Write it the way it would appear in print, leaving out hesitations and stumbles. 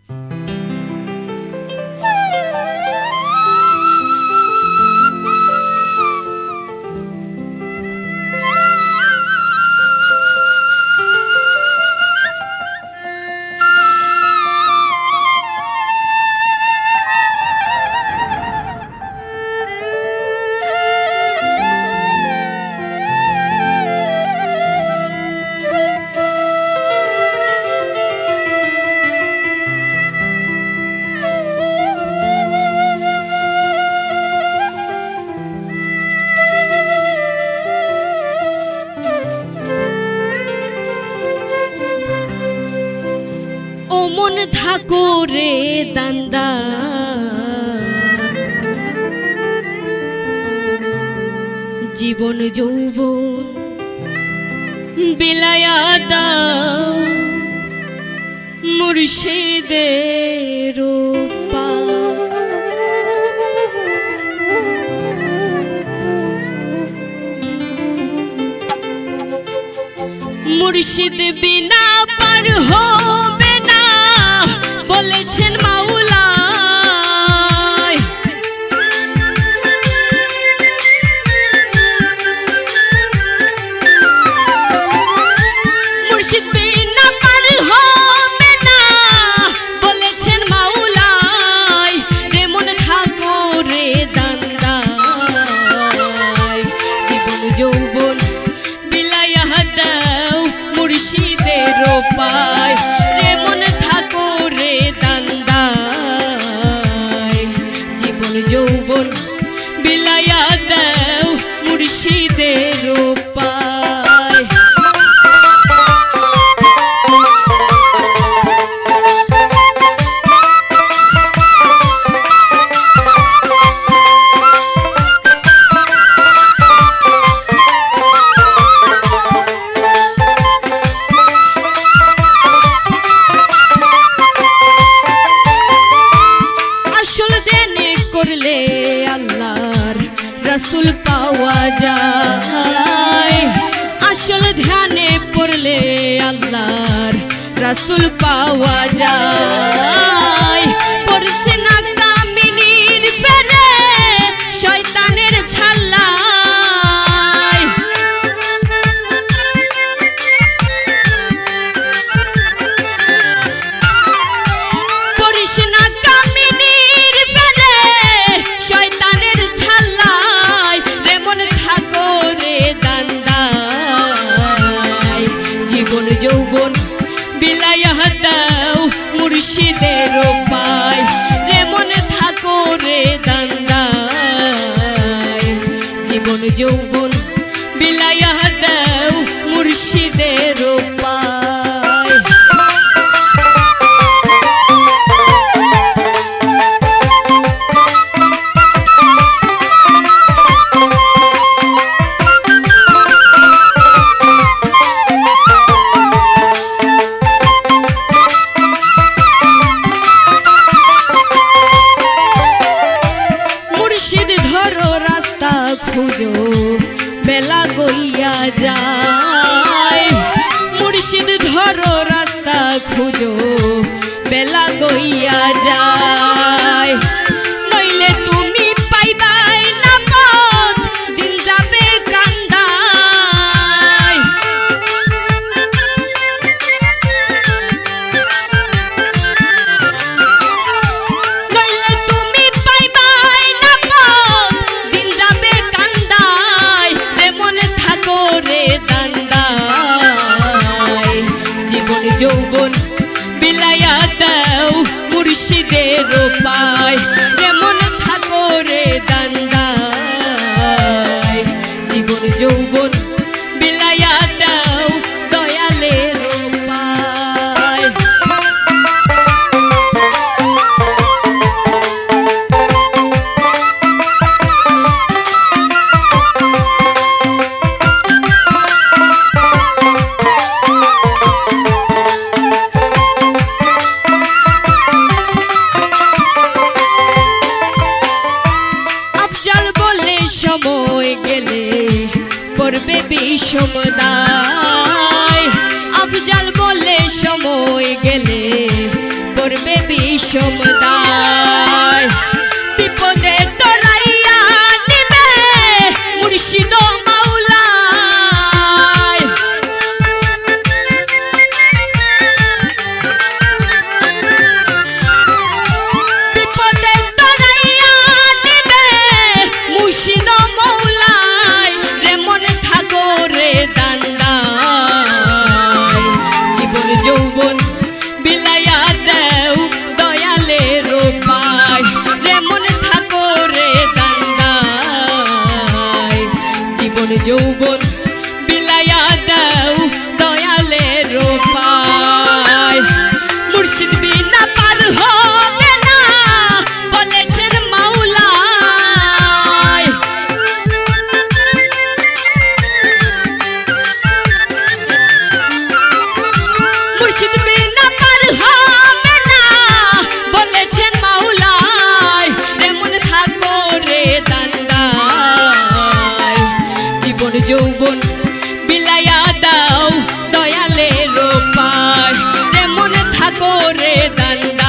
মন থাকো রে দান্দা জীবন যৌবন বিলায়া দাও মুর্শিদের মুর্শিদ বিনা পার হবে না বলেছেন মাওলা। মুর্শিদ বিনা পার হবে না বলেছেন মাওলা। রে মন থাকো রে দান্দা জীবন যৌবন বিলায়া দাও মুর্শিদের পায়। রে মন থাকো রে দান্দা জীবন যৌবন বিলায়া দাও মুর্শিদের পায়। করলে আল্লাহর রাসূল পাওয়া যায়। আসল ধ্যানে পড়লে আল্লাহর রাসূল পাওয়া যায়। পড়ছে না কামিনীর ফেরে শয়তানের ছাল্লায়। পড়িস না যৌবন বিলায়া দাও মুর্শিদের পায়। রে মনে থাকো রে দান্দায় জীবন যৌবন বিলায়া দাও মুর্শিদের পায়। খুঁজো বেলা গইয়া যায়। মুর্শিদ ধরো রাস্তা খুঁজো বেলা গইয়া যায়। নইলে তুমি পাইবাই না পথ দিন যাবে কান্দায়। নইলে তুমি পাইবাই না পথ দিন যাবে যৌবন বিলায়া দাও মুর্শিদের পায়। যেমন থাকো রে দান্দায় জীবন যৌবন বিলায়া দাও দয়ালের পায়। সময় গেলে করবে বিষমদায়। আফজাল বলে সময় গেলে করবে বিষম দায় বিপদে তরাইয়া নিবে মুর্শিদ মাওলায় বিপদে তরাইয়া নিবে মুর্শিদ মাওলায় রে মন থাকো রে দান্দায় জীবন যৌবন বিলাইয়া দেও দয়ালের উপায় রে মন থাকো রে দান্দায় জীবন যৌবন বিলাইয়া দেও দয়ালের উপায় মুর্শিদ বিনা পার হবে না বলেছেন মাওলায় মুর্শিদ বিনা পার হবে না বলেছেন মাওলায় রে মন থাকো রে দান্দায় জীবন যৌবন বিলাইয়া দাও দয়ালের উপায় রে মন থাকো রে দান্দায়